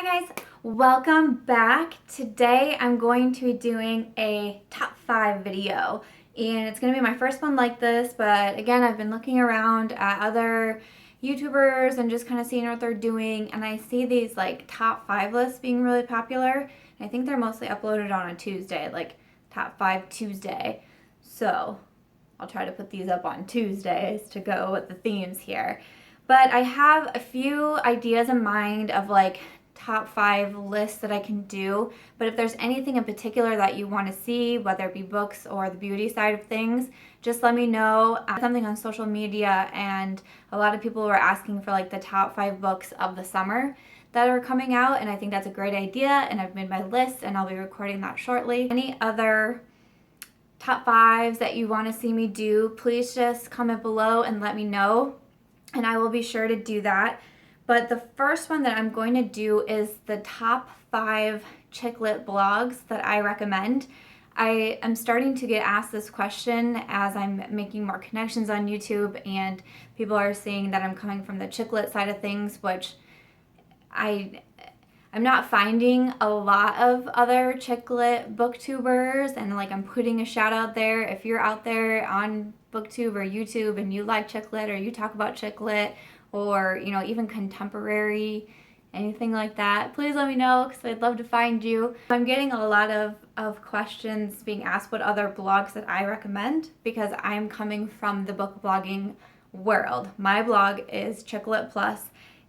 Hi guys, welcome back. Today I'm going to be doing a top 5 video and it's going to be my first one like this, but again I've been looking around at other YouTubers and just kind of seeing what they're doing, and I see these like top 5 lists being really popular. I think they're mostly uploaded on a Tuesday, like top 5 Tuesday. So I'll try to put these up on Tuesdays to go with the themes here. But I have a few ideas in mind of like top 5 lists that I can do, but if there's anything in particular that you want to see, whether it be books or the beauty side of things, just let me know. Something on social media, and a lot of people were asking for like the top 5 books of the summer that are coming out, and I think that's a great idea, and I've made my list and I'll be recording that shortly. Any other top 5s that you want to see me do, please just comment below and let me know, and I will be sure to do that. But the first one that I'm going to do is the top 5 chick lit blogs that I recommend. I am starting to get asked this question as I'm making more connections on YouTube, and people are seeing that I'm coming from the chick lit side of things, which I'm not finding a lot of other chick lit booktubers, and like I'm putting a shout out there. If you're out there on booktube or YouTube and you like chick lit, or you talk about chick lit, or you know, even contemporary, anything like that, please let me know because I'd love to find you. I'm getting a lot of questions being asked what other blogs that I recommend, because I'm coming from the book blogging world. My blog is Chick Lit Plus,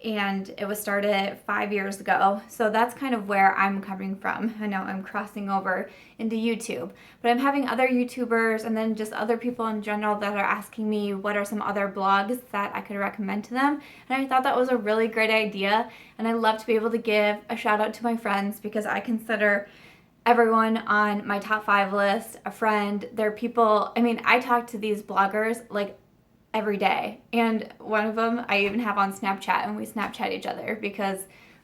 and it was started 5 years ago, so that's kind of where I'm coming from. I know I'm crossing over into YouTube, but I'm having other YouTubers and then just other people in general that are asking me what are some other blogs that I could recommend to them, and I thought that was a really great idea, and I love to be able to give a shout out to my friends, because I consider everyone on my top 5 list a friend. They're people, I mean, I talk to these bloggers like every day, and one of them I even have on Snapchat, and we Snapchat each other because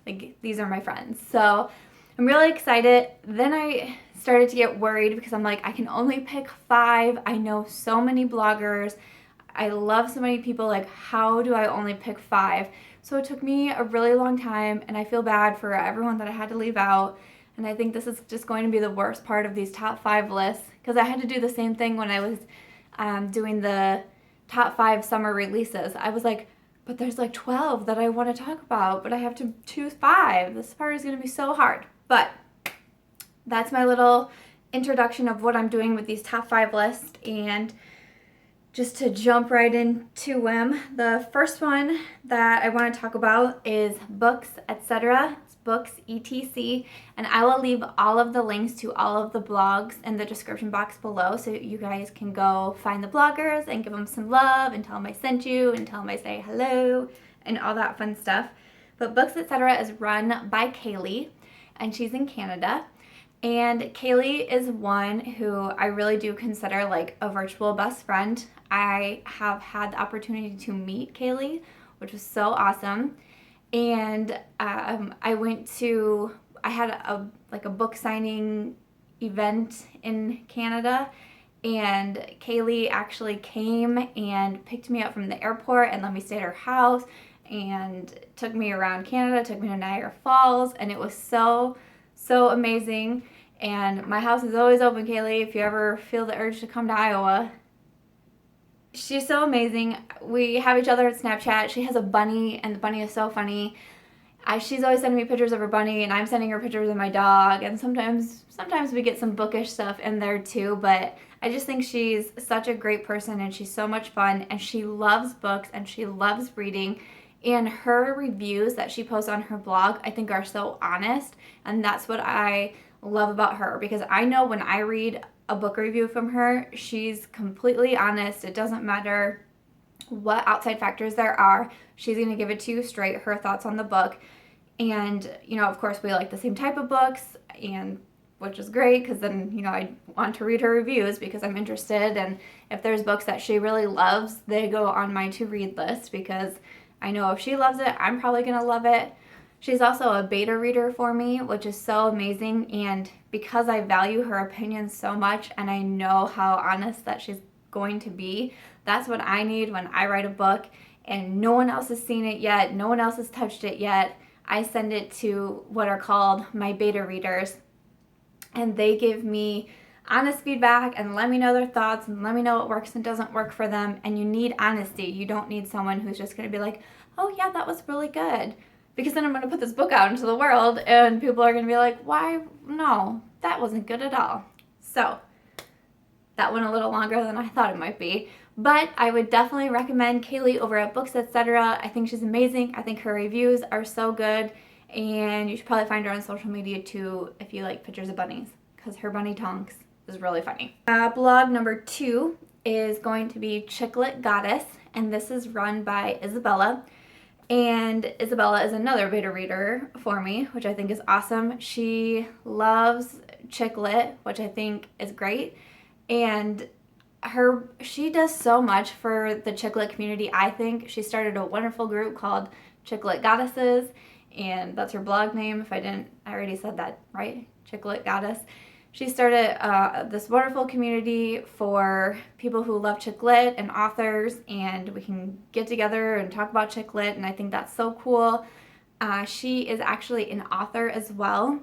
like these are my friends. So I'm really excited. Then I started to get worried because I'm like, I can only pick 5. I know so many bloggers, I love so many people, like how do I only pick 5? So it took me a really long time, and I feel bad for everyone that I had to leave out, and I think this is just going to be the worst part of these top 5 lists, because I had to do the same thing when I was doing the top 5 summer releases. I was like, but there's like 12 that I want to talk about, but I have to choose 5. This part is going to be so hard. But that's my little introduction of what I'm doing with these top 5 lists. And just to jump right into them, the first one that I want to talk about is books, etc. Books, etc. And I will leave all of the links to all of the blogs in the description box below, so you guys can go find the bloggers and give them some love and tell them I sent you and tell them I say hello and all that fun stuff. But Books, etc. is run by Kaylee, and she's in Canada. And Kaylee is one who I really do consider like a virtual best friend. I have had the opportunity to meet Kaylee, which was so awesome. And I had a book signing event in Canada, and Kaylee actually came and picked me up from the airport and let me stay at her house and took me around Canada, took me to Niagara Falls, and it was so amazing. And my house is always open, Kaylee, if you ever feel the urge to come to Iowa. She's so amazing. We have each other at Snapchat. She has a bunny, and the bunny is so funny. She's always sending me pictures of her bunny, and I'm sending her pictures of my dog, and sometimes we get some bookish stuff in there too, but I just think she's such a great person, and she's so much fun, and she loves books, and she loves reading, and her reviews that she posts on her blog I think are so honest, and that's what I love about her, because I know when I read a book review from her, she's completely honest. It doesn't matter what outside factors there are, she's going to give it to you straight, her thoughts on the book. And you know, of course we like the same type of books, and which is great, because then you know I want to read her reviews because I'm interested, and if there's books that she really loves, they go on my to read list, because I know if she loves it, I'm probably going to love it. She's also a beta reader for me, which is so amazing, and because I value her opinion so much and I know how honest that she's going to be, that's what I need when I write a book and no one else has seen it yet, no one else has touched it yet. I send it to what are called my beta readers, and they give me honest feedback and let me know their thoughts and let me know what works and doesn't work for them. And you need honesty. You don't need someone who's just going to be like, oh yeah, that was really good. Because then I'm going to put this book out into the world and people are going to be like, why? No, that wasn't good at all. So that went a little longer than I thought it might be. But I would definitely recommend Kaylee over at Books Etc. I think she's amazing. I think her reviews are so good. And you should probably find her on social media too if you like pictures of bunnies, because her bunny tonks is really funny. Blog number 2 is going to be Chicklet Goddess, and this is run by Isabella. And Isabella is another beta reader for me, which I think is awesome. She loves Chicklet, which I think is great. And she does so much for the Chicklet community. I think she started a wonderful group called Chicklet Goddesses, and that's her blog name. If I already said that right, Chicklet Goddess. She started this wonderful community for people who love chick lit and authors, and we can get together and talk about chick lit, and I think that's so cool. She is actually an author as well.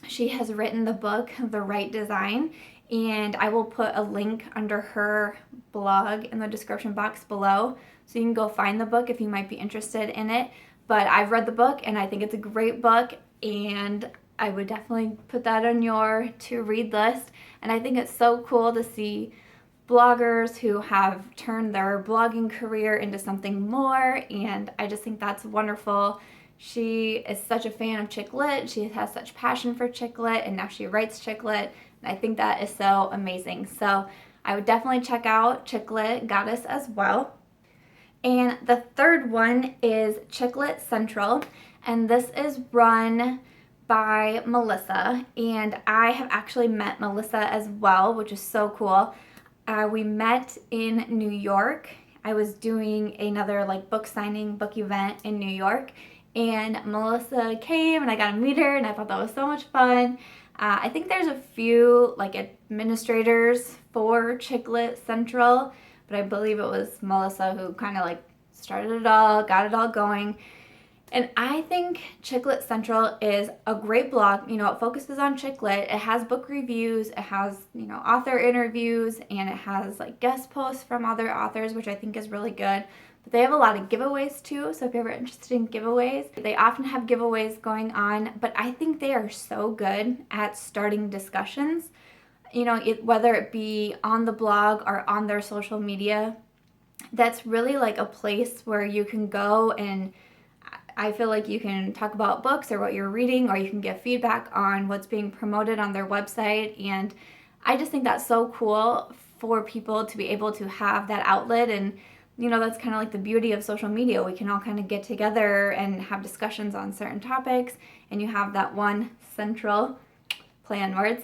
She has written the book, The Right Design, and I will put a link under her blog in the description box below, so you can go find the book if you might be interested in it. But I've read the book, and I think it's a great book, and I would definitely put that on your to-read list. And I think it's so cool to see bloggers who have turned their blogging career into something more, and I just think that's wonderful. She is such a fan of chick lit. She has such passion for chick lit, and now she writes chick lit, and I think that is so amazing. So I would definitely check out Chicklet Goddess as well. And the third one is Chicklet Central, and this is run by Melissa, and I have actually met Melissa as well, which is so cool. We met in New York. I was doing another book signing, book event in New York, and Melissa came and I got to meet her, and I thought that was so much fun. I think there's a few administrators for Chicklet Central, but I believe it was Melissa who kind of started it all, got it all going. And I think Chicklet Central is a great blog. You know, it focuses on chick lit. It has book reviews, it has, author interviews, and it has guest posts from other authors, which I think is really good. But they have a lot of giveaways too, so if you're ever interested in giveaways, they often have giveaways going on, but I think they are so good at starting discussions. Whether it be on the blog or on their social media, that's really a place where you can go, and I feel like you can talk about books or what you're reading, or you can get feedback on what's being promoted on their website. And I just think that's so cool for people to be able to have that outlet. And, that's kind of the beauty of social media. We can all kind of get together and have discussions on certain topics, and you have that one central, play on words,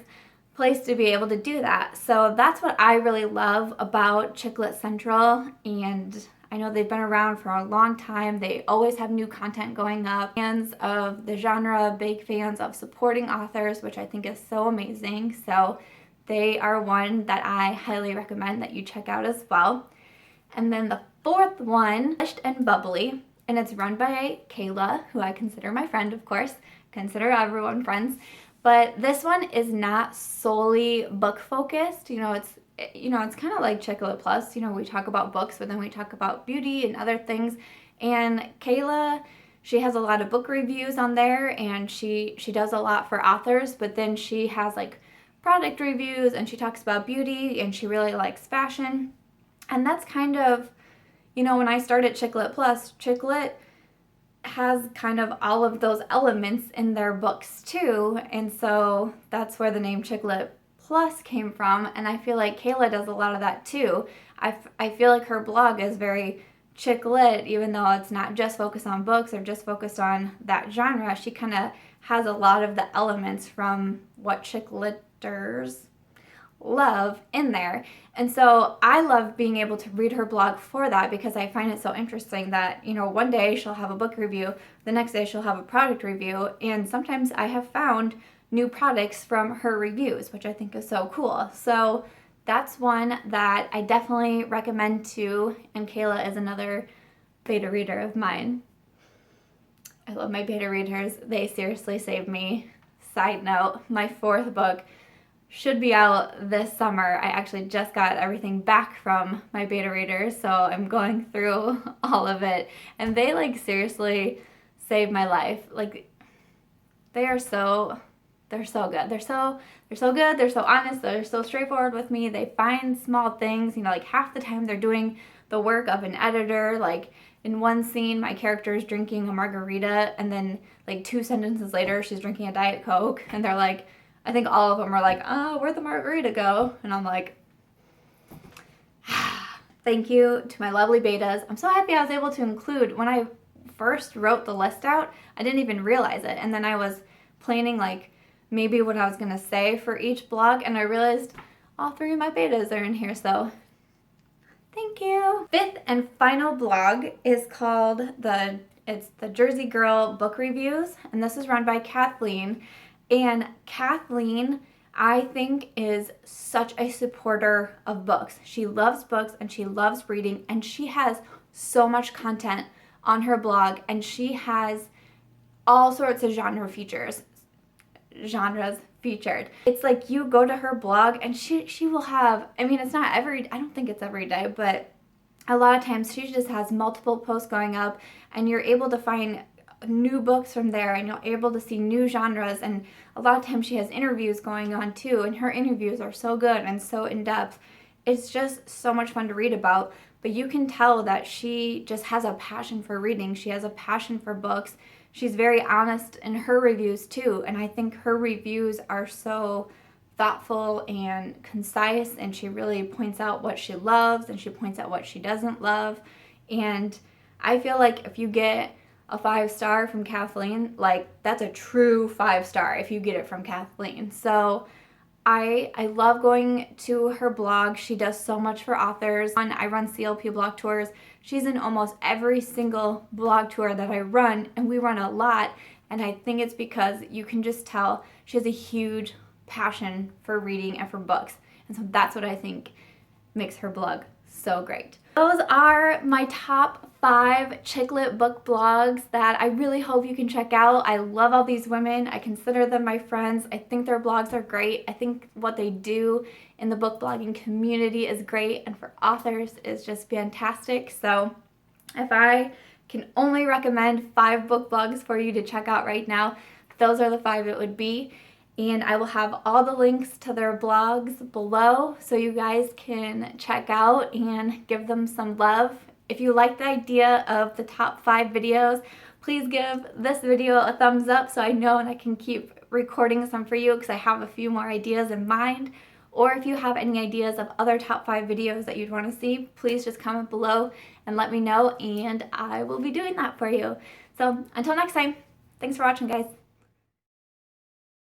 place to be able to do that. So that's what I really love about Chicklet Central, and I know they've been around for a long time. They always have new content going up. Fans of the genre, big fans of supporting authors, which I think is so amazing. So they are one that I highly recommend that you check out as well. And then the fourth one, Published and Bubbly, and it's run by Kayla, who I consider my friend, of course. Consider everyone friends. But this one is not solely book focused. It's kind of like Chick Lit Plus. We talk about books, but then we talk about beauty and other things. And Kayla, she has a lot of book reviews on there, and she does a lot for authors, but then she has product reviews, and she talks about beauty, and she really likes fashion. And that's kind of, when I started Chick Lit Plus, Chick Lit has kind of all of those elements in their books too, and so that's where the name Chick Lit Plus came from, and I feel like Kayla does a lot of that too. I feel like her blog is very chick lit, even though it's not just focused on books or just focused on that genre. She kind of has a lot of the elements from what chick litters love in there. And so I love being able to read her blog for that, because I find it so interesting that, one day she'll have a book review, the next day she'll have a product review, and sometimes I have found new products from her reviews, which I think is so cool. So that's one that I definitely recommend too, and Kayla is another beta reader of mine. I love my beta readers. They seriously saved me. Side note, my 4th book should be out this summer. I actually just got everything back from my beta readers, so I'm going through all of it. And they like seriously saved my life. Like they're so good. They're so good. They're so honest. They're so straightforward with me. They find small things, you know, like half the time they're doing the work of an editor. Like in one scene, my character is drinking a margarita, and then like 2 sentences later, she's drinking a Diet Coke, and they're like, I think all of them are like, oh, where'd the margarita go? And I'm like, thank you to my lovely betas. I'm so happy I was able to include, when I first wrote the list out, I didn't even realize it. And then I was planning like maybe what I was gonna say for each blog, and I realized all 3 of my betas are in here, so thank you. 5th and final blog is called it's the Jersey Girl Book Reviews, and this is run by Kathleen. And Kathleen, I think, is such a supporter of books. She loves books and she loves reading, and she has so much content on her blog, and she has all sorts of genres featured. It's like you go to her blog and she will have, I mean, it's not every, I don't think it's every day, but a lot of times she just has multiple posts going up, and you're able to find new books from there, and you're able to see new genres. And a lot of times she has interviews going on too, and her interviews are so good and so in-depth. It's just so much fun to read about, but you can tell that she just has a passion for reading. She has a passion for books. She's very honest in her reviews too, and I think her reviews are so thoughtful and concise, and she really points out what she loves and she points out what she doesn't love. And I feel like if you get a 5-star from Kathleen, like that's a true 5-star if you get it from Kathleen. So I love going to her blog. She does so much for authors. I run CLP Blog Tours. She's in almost every single blog tour that I run, and we run a lot. And I think it's because you can just tell she has a huge passion for reading and for books. And so that's what I think makes her blog so great. Those are my top 5 chick lit book blogs that I really hope you can check out. I love all these women. I consider them my friends. I think their blogs are great. I think what they do in the book blogging community is great, and for authors is just fantastic. So if I can only recommend 5 book blogs for you to check out right now, those are the 5 it would be. And I will have all the links to their blogs below so you guys can check out and give them some love. If you like the idea of the top 5 videos, please give this video a thumbs up so I know and I can keep recording some for you, because I have a few more ideas in mind. Or if you have any ideas of other top 5 videos that you'd want to see, please just comment below and let me know, and I will be doing that for you. So until next time, thanks for watching, guys.